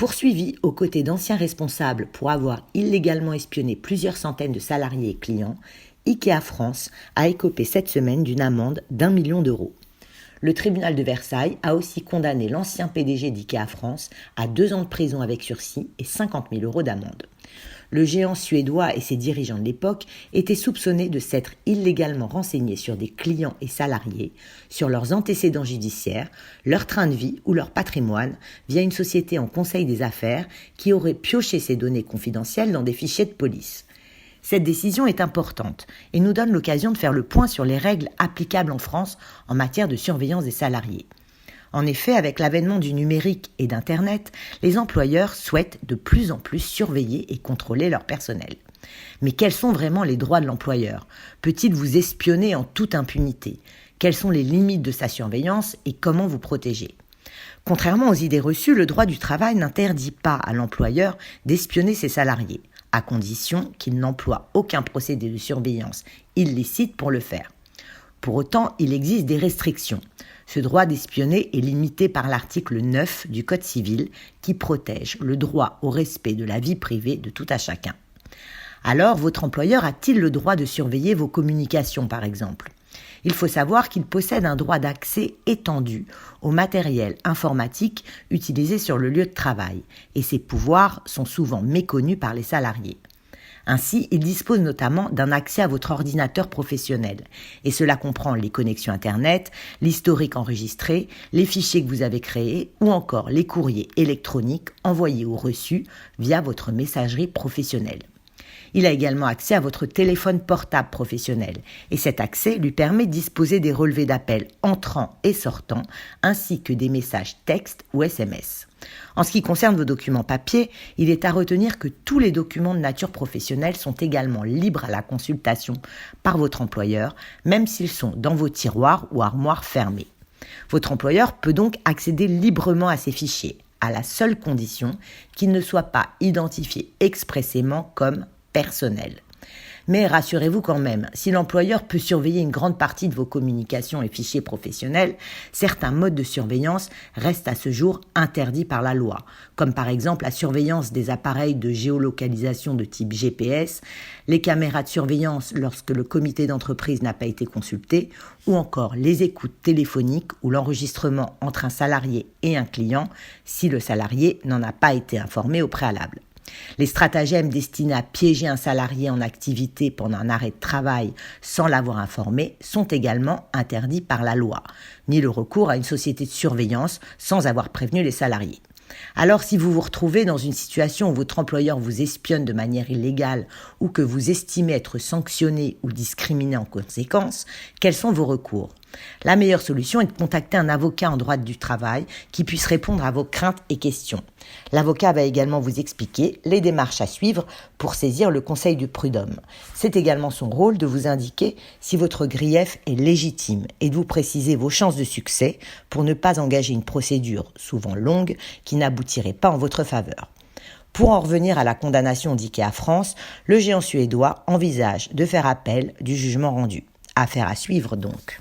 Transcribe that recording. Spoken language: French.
Poursuivi aux côtés d'anciens responsables pour avoir illégalement espionné plusieurs centaines de salariés et clients, IKEA France a écopé cette semaine d'une amende d'1 million d'euros. Le tribunal de Versailles a aussi condamné l'ancien PDG d'IKEA France à 2 ans de prison avec sursis et 50 000 euros d'amende. Le géant suédois et ses dirigeants de l'époque étaient soupçonnés de s'être illégalement renseignés sur des clients et salariés, sur leurs antécédents judiciaires, leur train de vie ou leur patrimoine via une société en conseil des affaires qui aurait pioché ces données confidentielles dans des fichiers de police. Cette décision est importante et nous donne l'occasion de faire le point sur les règles applicables en France en matière de surveillance des salariés. En effet, avec l'avènement du numérique et d'Internet, les employeurs souhaitent de plus en plus surveiller et contrôler leur personnel. Mais quels sont vraiment les droits de l'employeur ? Peut-il vous espionner en toute impunité ? Quelles sont les limites de sa surveillance et comment vous protéger ? Contrairement aux idées reçues, le droit du travail n'interdit pas à l'employeur d'espionner ses salariés, à condition qu'il n'emploie aucun procédé de surveillance illicite pour le faire. Pour autant, il existe des restrictions. Ce droit d'espionner est limité par l'article 9 du Code civil qui protège le droit au respect de la vie privée de tout à chacun. Alors, votre employeur a-t-il le droit de surveiller vos communications, par exemple ? Il faut savoir qu'il possède un droit d'accès étendu au matériel informatique utilisé sur le lieu de travail, et ces pouvoirs sont souvent méconnus par les salariés. Ainsi, il dispose notamment d'un accès à votre ordinateur professionnel, et cela comprend les connexions Internet, l'historique enregistré, les fichiers que vous avez créés, ou encore les courriers électroniques envoyés ou reçus via votre messagerie professionnelle. Il a également accès à votre téléphone portable professionnel et cet accès lui permet de disposer des relevés d'appels entrants et sortants ainsi que des messages textes ou SMS. En ce qui concerne vos documents papier, il est à retenir que tous les documents de nature professionnelle sont également libres à la consultation par votre employeur, même s'ils sont dans vos tiroirs ou armoires fermées. Votre employeur peut donc accéder librement à ces fichiers, à la seule condition qu'ils ne soient pas identifiés expressément comme personnel. Mais rassurez-vous quand même, si l'employeur peut surveiller une grande partie de vos communications et fichiers professionnels, certains modes de surveillance restent à ce jour interdits par la loi, comme par exemple la surveillance des appareils de géolocalisation de type GPS, les caméras de surveillance lorsque le comité d'entreprise n'a pas été consulté, ou encore les écoutes téléphoniques ou l'enregistrement entre un salarié et un client si le salarié n'en a pas été informé au préalable. Les stratagèmes destinés à piéger un salarié en activité pendant un arrêt de travail sans l'avoir informé sont également interdits par la loi, ni le recours à une société de surveillance sans avoir prévenu les salariés. Alors si vous vous retrouvez dans une situation où votre employeur vous espionne de manière illégale ou que vous estimez être sanctionné ou discriminé en conséquence, quels sont vos recours ? La meilleure solution est de contacter un avocat en droit du travail qui puisse répondre à vos craintes et questions. L'avocat va également vous expliquer les démarches à suivre pour saisir le conseil du prud'homme. C'est également son rôle de vous indiquer si votre grief est légitime et de vous préciser vos chances de succès pour ne pas engager une procédure, souvent longue, qui n'aboutirait pas en votre faveur. Pour en revenir à la condamnation d'IKEA France, le géant suédois envisage de faire appel du jugement rendu. Affaire à suivre donc.